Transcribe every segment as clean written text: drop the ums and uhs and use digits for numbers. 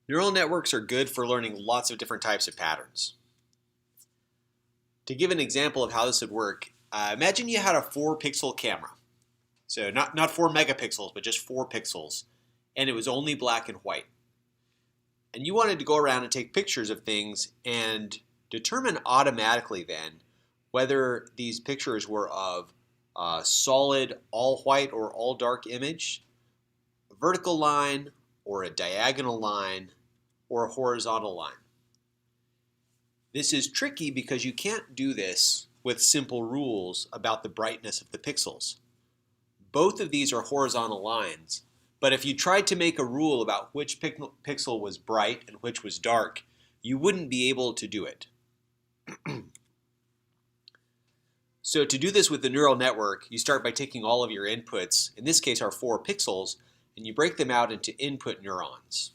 Neural networks are good for learning lots of different types of patterns. To give an example of how this would work, imagine you had a 4-pixel camera. So not 4 megapixels, but just 4 pixels. And it was only black and white. And you wanted to go around and take pictures of things and determine automatically then whether these pictures were of a solid all white or all dark image, a vertical line, or a diagonal line, or a horizontal line. This is tricky because you can't do this with simple rules about the brightness of the pixels. Both of these are horizontal lines, but if you tried to make a rule about which pixel was bright and which was dark, you wouldn't be able to do it. So to do this with the neural network, you start by taking all of your inputs, in this case our 4 pixels, and you break them out into input neurons.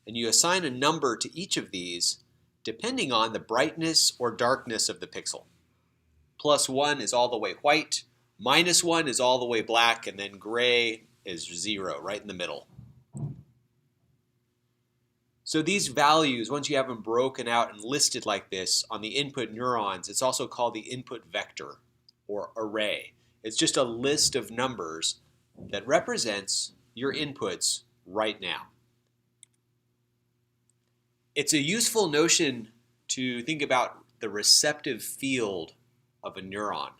And you assign a number to each of these depending on the brightness or darkness of the pixel. +1 is all the way white, -1 is all the way black, and then gray is 0, right in the middle. So these values, once you have them broken out and listed like this on the input neurons, it's also called the input vector or array. It's just a list of numbers that represents your inputs right now. It's a useful notion to think about the receptive field of a neuron.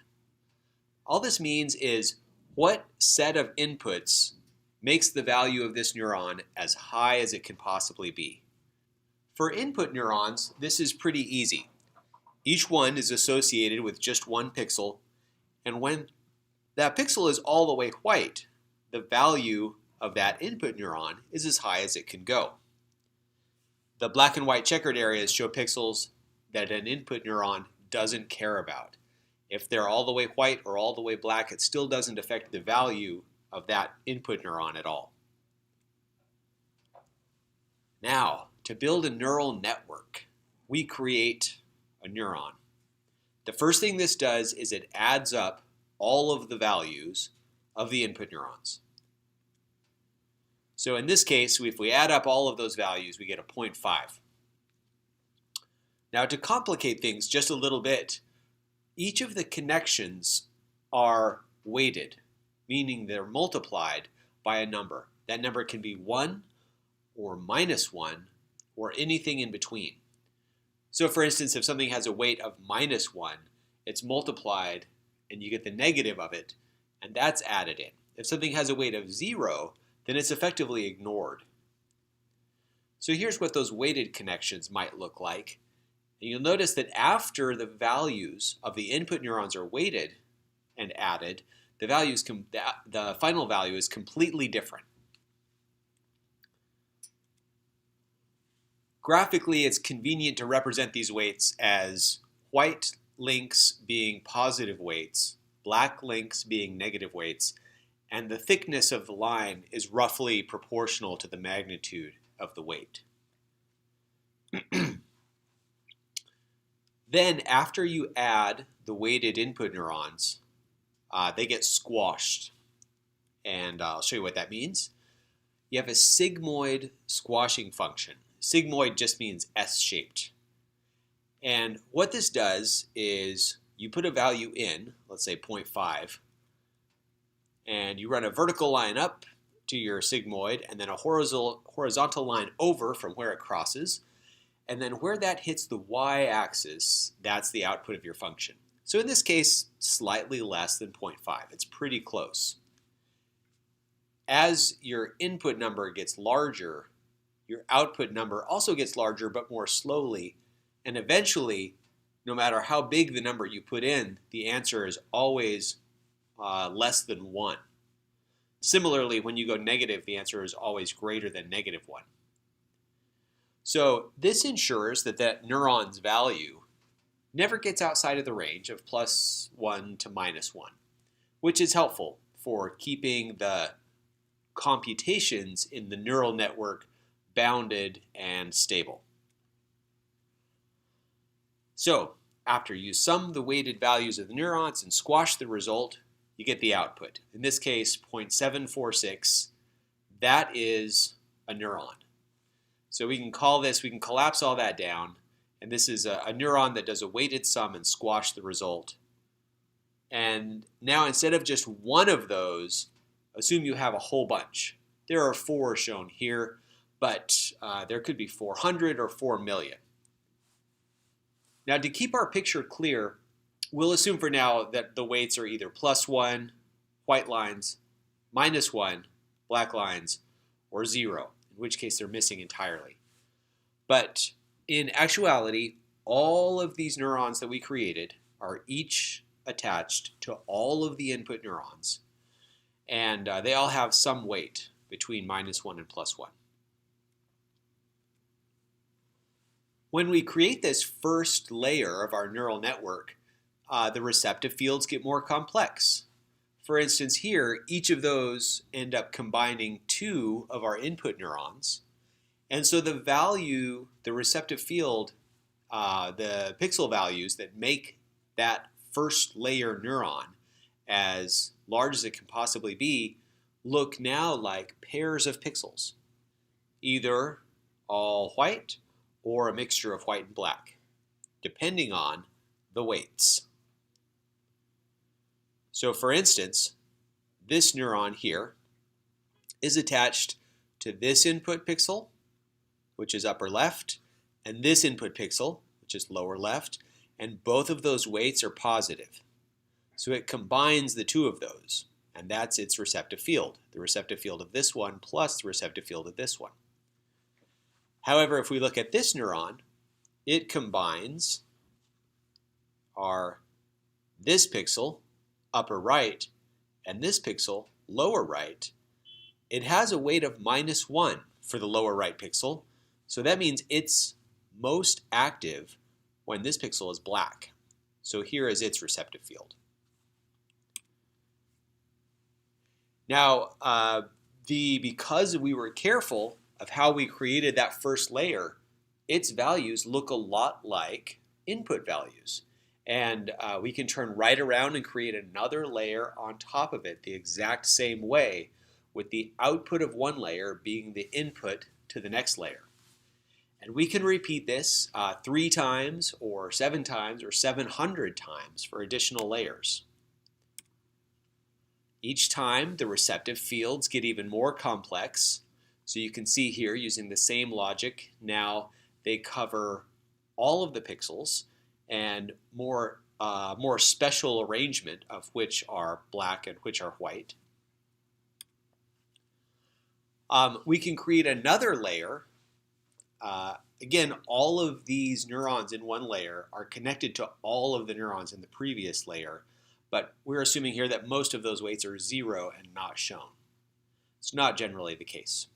All this means is what set of inputs makes the value of this neuron as high as it can possibly be. For input neurons, this is pretty easy. Each one is associated with just 1 pixel, and when that pixel is all the way white, the value of that input neuron is as high as it can go. The black and white checkered areas show pixels that an input neuron doesn't care about. If they're all the way white or all the way black, it still doesn't affect the value of that input neuron at all. Now, to build a neural network, we create a neuron. The first thing this does is it adds up all of the values of the input neurons. So in this case, if we add up all of those values, we get a 0.5. Now to complicate things just a little bit, each of the connections are weighted, meaning they're multiplied by a number. That number can be 1 or -1 or anything in between. So for instance, if something has a weight of -1, it's multiplied and you get the negative of it, and that's added in. If something has a weight of 0, then it's effectively ignored. So here's what those weighted connections might look like. And you'll notice that after the values of the input neurons are weighted and added, the final value is completely different. Graphically, it's convenient to represent these weights as white links being positive weights, black links being negative weights, and the thickness of the line is roughly proportional to the magnitude of the weight. Then, after you add the weighted input neurons, they get squashed. And I'll show you what that means. You have a sigmoid squashing function. Sigmoid just means S-shaped. And what this does is you put a value in, let's say 0.5, and you run a vertical line up to your sigmoid and then a horizontal line over from where it crosses. And then where that hits the y-axis, that's the output of your function. So in this case, slightly less than 0.5. It's pretty close. As your input number gets larger, your output number also gets larger but more slowly. And eventually, no matter how big the number you put in, the answer is always less than 1. Similarly, when you go negative, the answer is always greater than -1. So this ensures that that neuron's value never gets outside of the range of +1 to -1, which is helpful for keeping the computations in the neural network bounded and stable. So after you sum the weighted values of the neurons and squash the result, you get the output. In this case, 0.746. That is a neuron. So we can collapse all that down, and this is a neuron that does a weighted sum and squash the result. And now instead of just one of those, assume you have a whole bunch. There are 4 shown here, but there could be 400 or 4 million. Now to keep our picture clear, we'll assume for now that the weights are either +1, white lines, -1, black lines, or 0, in which case they're missing entirely. But in actuality, all of these neurons that we created are each attached to all of the input neurons, and they all have some weight between -1 and +1. When we create this first layer of our neural network, the receptive fields get more complex. For instance, here, each of those end up combining 2 of our input neurons. And so the value, the receptive field, the pixel values that make that first layer neuron as large as it can possibly be look now like pairs of pixels, either all white or a mixture of white and black, depending on the weights. So for instance, this neuron here is attached to this input pixel, which is upper left, and this input pixel, which is lower left, and both of those weights are positive. So it combines the 2 of those, and that's its receptive field, the receptive field of this one plus the receptive field of this one. However, if we look at this neuron, it combines this pixel, upper right, and this pixel, lower right. It has a weight of -1 for the lower right pixel, so that means it's most active when this pixel is black. So here is its receptive field. Now, because we were careful of how we created that first layer, its values look a lot like input values. And we can turn right around and create another layer on top of it the exact same way, with the output of one layer being the input to the next layer. And we can repeat this 3 times or 7 times or 700 times for additional layers. Each time the receptive fields get even more complex. So you can see here, using the same logic, now they cover all of the pixels and more special arrangement of which are black and which are white. We can create another layer. Again, all of these neurons in one layer are connected to all of the neurons in the previous layer, but we're assuming here that most of those weights are 0 and not shown. It's not generally the case.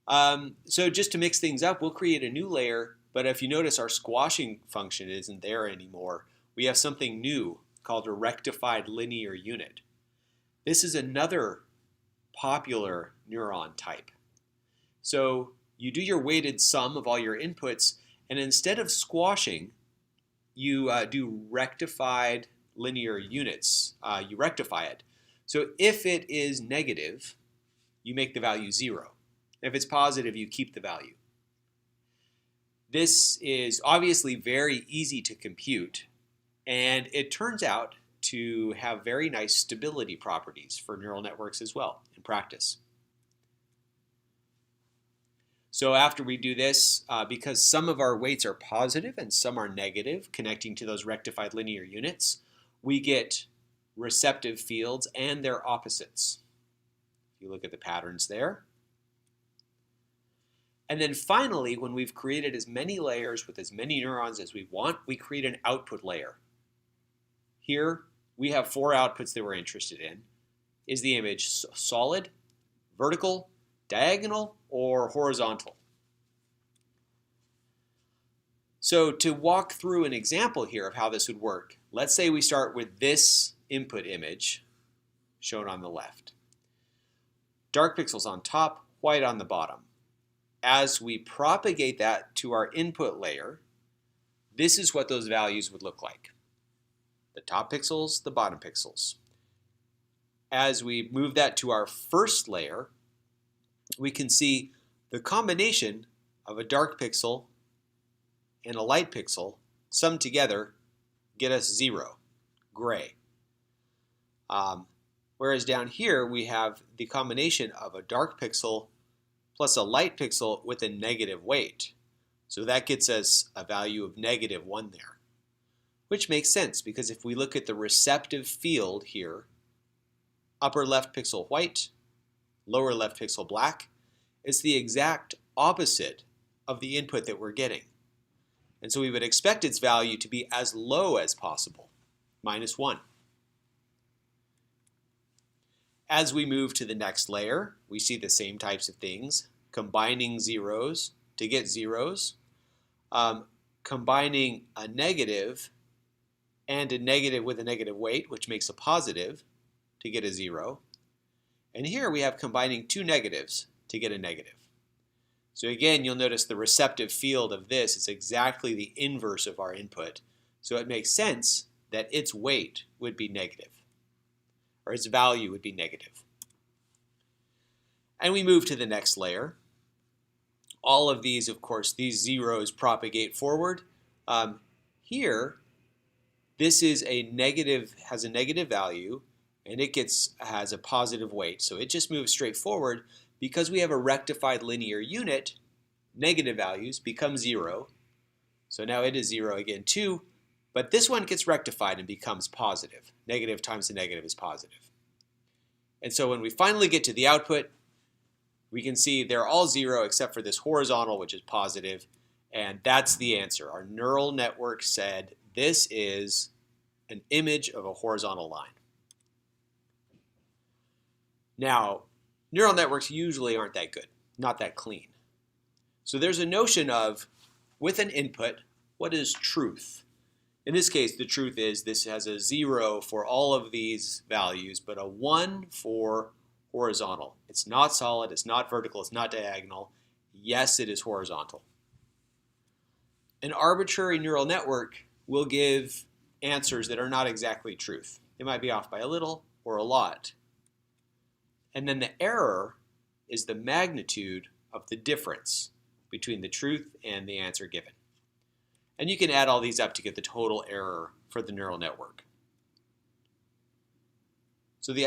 So just to mix things up, we'll create a new layer, but if you notice, our squashing function isn't there anymore. We have something new called a rectified linear unit. This is another popular neuron type. So you do your weighted sum of all your inputs, and instead of squashing, you do rectified linear units. You rectify it. So if it is negative, you make the value 0. If it's positive, you keep the value. This is obviously very easy to compute, and it turns out to have very nice stability properties for neural networks as well in practice. So after we do this, because some of our weights are positive and some are negative, connecting to those rectified linear units, we get receptive fields and their opposites. If you look at the patterns there. And then finally, when we've created as many layers with as many neurons as we want, we create an output layer. Here, we have 4 outputs that we're interested in. Is the image solid, vertical, diagonal, or horizontal? So to walk through an example here of how this would work, let's say we start with this input image shown on the left. Dark pixels on top, white on the bottom. As we propagate that to our input layer, this is what those values would look like. The top pixels, the bottom pixels. As we move that to our first layer, we can see The combination of a dark pixel and a light pixel summed together get us 0, gray. Whereas down here we have the combination of a dark pixel plus a light pixel with a negative weight. So that gets us a value of -1 there, which makes sense because if we look at the receptive field here, upper left pixel white, lower left pixel black, it's the exact opposite of the input that we're getting. And so we would expect its value to be as low as possible, -1. As we move to the next layer, we see the same types of things, combining zeros to get zeros, combining a negative and a negative with a negative weight, which makes a positive, to get a 0. And here we have combining two negatives to get a negative. So again, you'll notice the receptive field of this is exactly the inverse of our input. So it makes sense that its weight would be negative, or its value would be negative. And we move to the next layer. All of these, of course, these zeros propagate forward. Here, this is a negative, has a negative value, and it has a positive weight. So it just moves straight forward. Because we have a rectified linear unit, negative values become 0. So now it is 0 again too, but this one gets rectified and becomes positive. Negative times a negative is positive. And so when we finally get to the output, we can see they're all 0 except for this horizontal, which is positive, and that's the answer. Our neural network said this is an image of a horizontal line. Now, neural networks usually aren't that good, not that clean. So there's a notion of, with an input, what is truth? In this case, the truth is this has a 0 for all of these values, but a 1 for horizontal. It's not solid, it's not vertical, it's not diagonal. Yes, it is horizontal. An arbitrary neural network will give answers that are not exactly truth. They might be off by a little or a lot. And then the error is the magnitude of the difference between the truth and the answer given. And you can add all these up to get the total error for the neural network. So the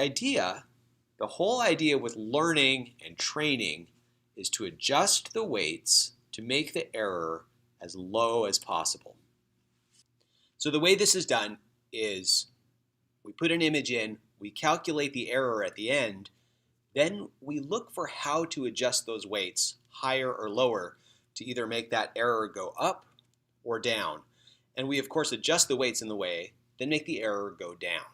whole idea with learning and training is to adjust the weights to make the error as low as possible. So the way this is done is we put an image in, we calculate the error at the end, then we look for how to adjust those weights higher or lower to either make that error go up or down. And we, of course, adjust the weights in the way, then make the error go down.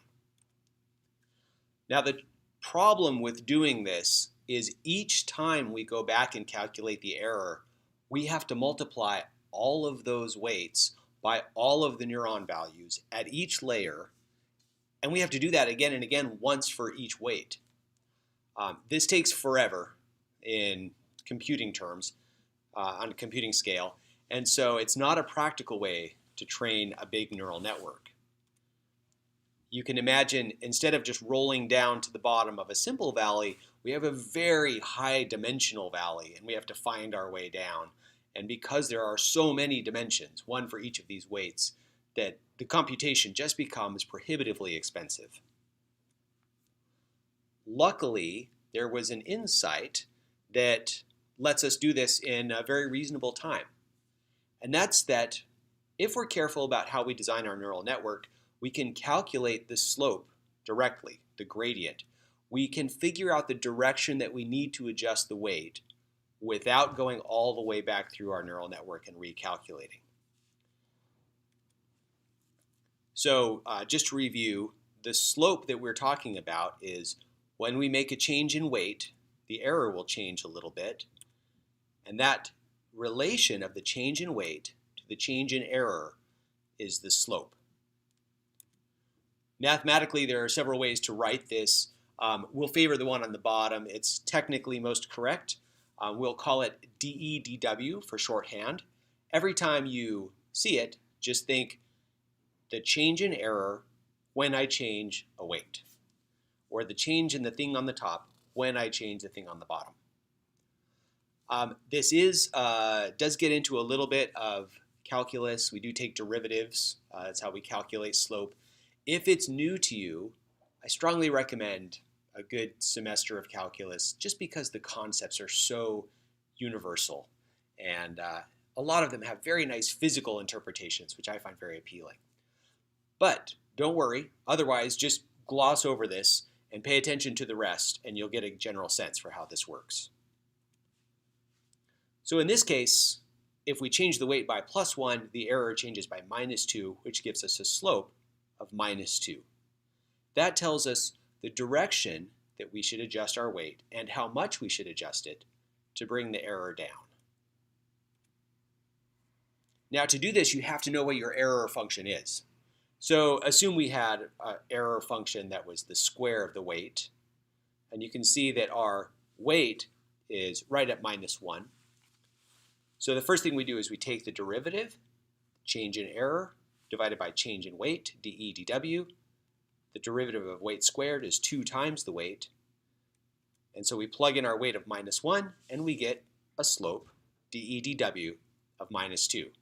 Now, the problem with doing this is each time we go back and calculate the error, we have to multiply all of those weights by all of the neuron values at each layer. And we have to do that again and again once for each weight. This takes forever in computing terms, on a computing scale, and so it's not a practical way to train a big neural network. You can imagine instead of just rolling down to the bottom of a simple valley, we have a very high dimensional valley, and we have to find our way down. And because there are so many dimensions, one for each of these weights, that the computation just becomes prohibitively expensive. Luckily, there was an insight that lets us do this in a very reasonable time. And that's that if we're careful about how we design our neural network, we can calculate the slope directly, the gradient. We can figure out the direction that we need to adjust the weight without going all the way back through our neural network and recalculating. So just to review, the slope that we're talking about is when we make a change in weight, the error will change a little bit. And that relation of the change in weight to the change in error is the slope. Mathematically, there are several ways to write this. We'll favor the one on the bottom. It's technically most correct. We'll call it DEDW for shorthand. Every time you see it, just think the change in error when I change a weight, or the change in the thing on the top when I change the thing on the bottom. This does get into a little bit of calculus. We do take derivatives. That's how we calculate slope. If it's new to you, I strongly recommend a good semester of calculus just because the concepts are so universal. And a lot of them have very nice physical interpretations, which I find very appealing. But don't worry. Otherwise, just gloss over this and pay attention to the rest, and you'll get a general sense for how this works. So in this case, if we change the weight by +1, the error changes by -2, which gives us a slope of -2. That tells us the direction that we should adjust our weight and how much we should adjust it to bring the error down. Now to do this, you have to know what your error function is. So assume we had an error function that was the square of the weight, and you can see that our weight is right at -1. So the first thing we do is we take the derivative, change in error, divided by change in weight, dE dw. The derivative of weight squared is 2 times the weight. And so we plug in our weight of -1, and we get a slope, dE dw, of -2.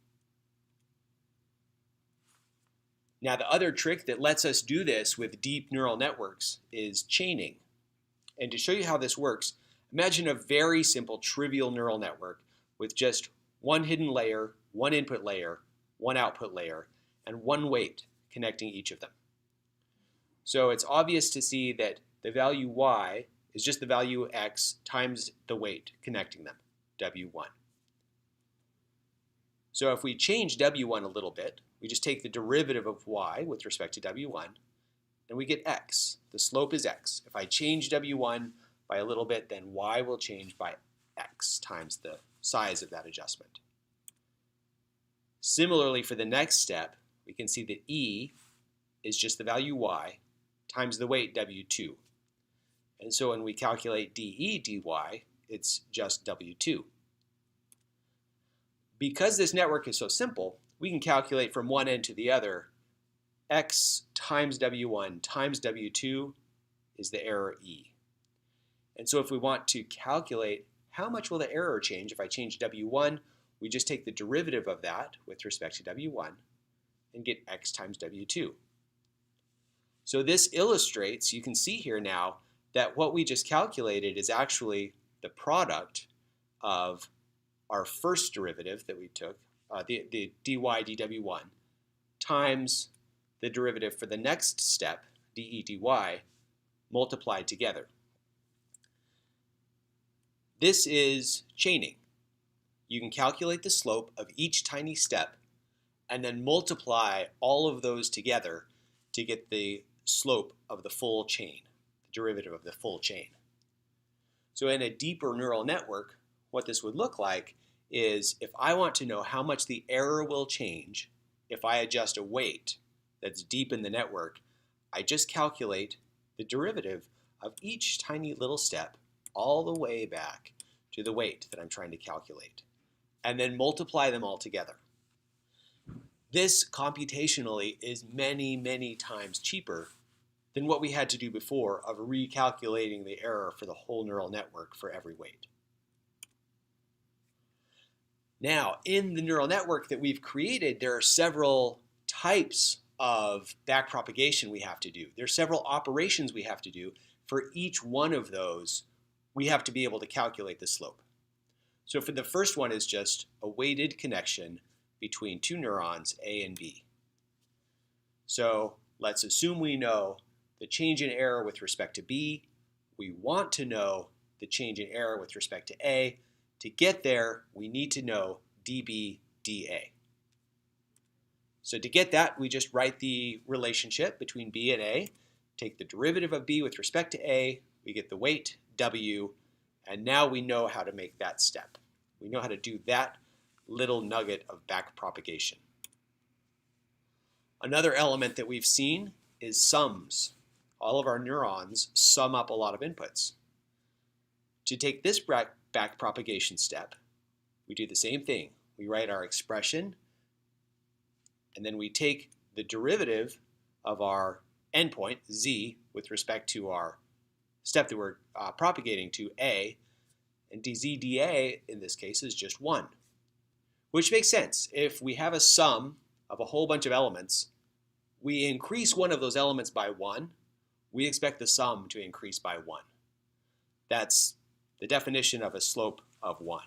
Now the other trick that lets us do this with deep neural networks is chaining. And to show you how this works, imagine a very simple trivial neural network with just one hidden layer, one input layer, one output layer, and one weight connecting each of them. So it's obvious to see that the value y is just the value x times the weight connecting them, w1. So if we change w1 a little bit, we just take the derivative of y with respect to w1, and we get x. The slope is x. If I change w1 by a little bit, then y will change by x times the size of that adjustment. Similarly, for the next step, we can see that e is just the value y times the weight w2. And so when we calculate dE dy, it's just w2. Because this network is so simple, we can calculate from one end to the other. X times w1 times w2 is the error e. And so if we want to calculate how much will the error change if I change w1, we just take the derivative of that with respect to w1 and get x times w2. So this illustrates, you can see here now, that what we just calculated is actually the product of our first derivative that we took, the dy dw1, times the derivative for the next step, dE dy, multiplied together. This is chaining. You can calculate the slope of each tiny step and then multiply all of those together to get the slope of the full chain, the derivative of the full chain. So in a deeper neural network, what this would look like is if I want to know how much the error will change if I adjust a weight that's deep in the network, I just calculate the derivative of each tiny little step all the way back to the weight that I'm trying to calculate, and then multiply them all together. This computationally is many, many times cheaper than what we had to do before of recalculating the error for the whole neural network for every weight. Now, in the neural network that we've created, there are several types of backpropagation we have to do. There are several operations we have to do. For each one of those, we have to be able to calculate the slope. So for the first one is just a weighted connection between two neurons, A and B. So let's assume we know the change in error with respect to B. We want to know the change in error with respect to A. To get there, we need to know dB dA. So to get that, we just write the relationship between B and A, take the derivative of B with respect to A, we get the weight, W, and now we know how to make that step. We know how to do that little nugget of backpropagation. Another element that we've seen is sums. All of our neurons sum up a lot of inputs. To take this backpropagation step, we do the same thing. We write our expression, and then we take the derivative of our endpoint, z, with respect to our step that we're propagating to A, and dz/dA in this case is just 1, which makes sense. If we have a sum of a whole bunch of elements, we increase one of those elements by 1, we expect the sum to increase by 1. That's the definition of a slope of 1.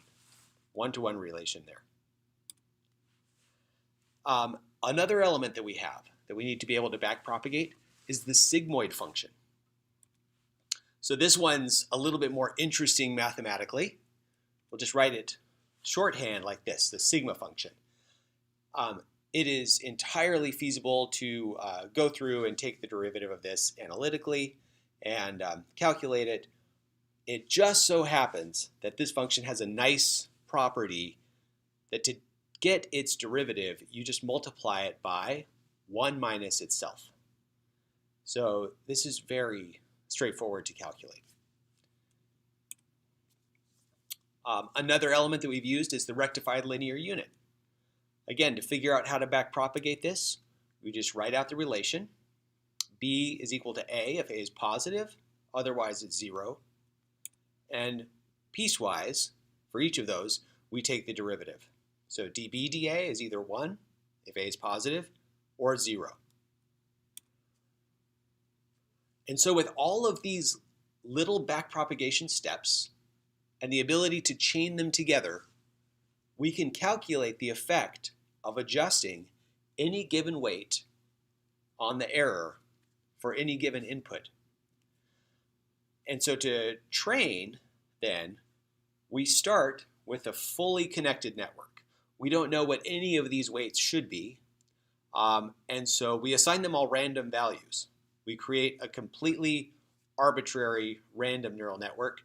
One-to-one relation there. Another element that we have that we need to be able to backpropagate is the sigmoid function. So this one's a little bit more interesting mathematically. We'll just write it shorthand like this, the sigma function. It is entirely feasible to go through and take the derivative of this analytically and calculate it. It just so happens that this function has a nice property that to get its derivative, you just multiply it by 1 minus itself. So this is very straightforward to calculate. Another element that we've used is the rectified linear unit. Again, to figure out how to backpropagate this, we just write out the relation. B is equal to A if A is positive, otherwise it's 0. And piecewise, for each of those, we take the derivative. So dB/dA is either 1 if A is positive or 0. And so with all of these little backpropagation steps and the ability to chain them together, we can calculate the effect of adjusting any given weight on the error for any given input. And so to train, then, we start with a fully connected network. We don't know what any of these weights should be, and so we assign them all random values. We create a completely arbitrary random neural network.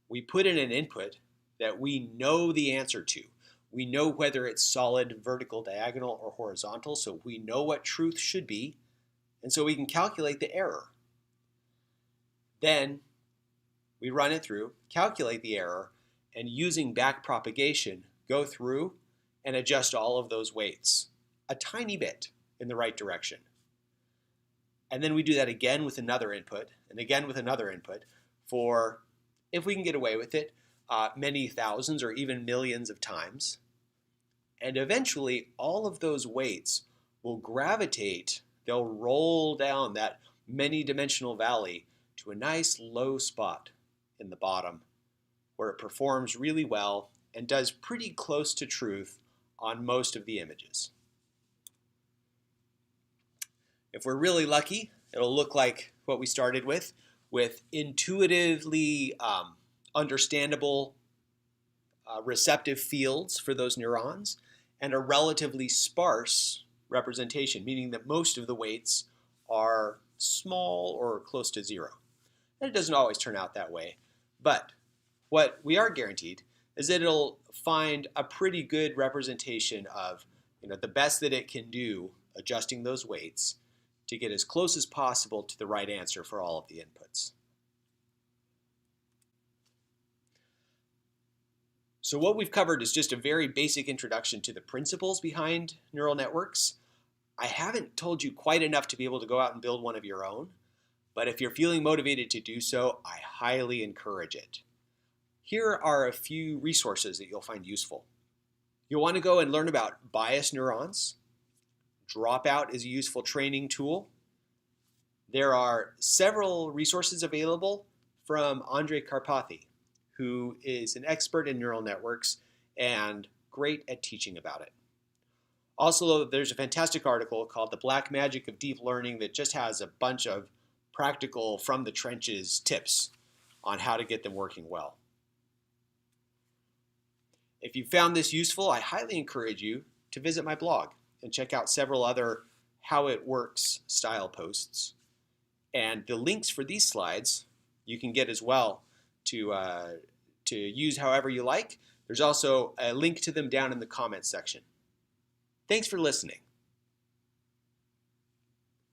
We put in an input that we know the answer to. We know whether it's solid, vertical, diagonal, or horizontal, so we know what truth should be, and so we can calculate the error. Then we run it through, calculate the error, and using backpropagation, go through and adjust all of those weights a tiny bit in the right direction. And then we do that again with another input, and again with another input for, if we can get away with it, many thousands or even millions of times. And eventually, all of those weights will gravitate, they'll roll down that many-dimensional valley to a nice low spot in the bottom where it performs really well and does pretty close to truth on most of the images. If we're really lucky, it'll look like what we started with intuitively understandable receptive fields for those neurons and a relatively sparse representation, meaning that most of the weights are small or close to 0. And it doesn't always turn out that way, but what we are guaranteed is that it'll find a pretty good representation of the best that it can do adjusting those weights to get as close as possible to the right answer for all of the inputs. So what we've covered is just a very basic introduction to the principles behind neural networks. I haven't told you quite enough to be able to go out and build one of your own, but if you're feeling motivated to do so, I highly encourage it. Here are a few resources that you'll find useful. You'll want to go and learn about bias neurons. Dropout is a useful training tool. There are several resources available from Andrej Karpathy, who is an expert in neural networks and great at teaching about it. Also, there's a fantastic article called The Black Magic of Deep Learning that just has a bunch of practical from the trenches tips on how to get them working well. If you found this useful, I highly encourage you to visit my blog and check out several other How It Works style posts. And the links for these slides you can get as well to use however you like. There's also a link to them down in the comments section. Thanks for listening.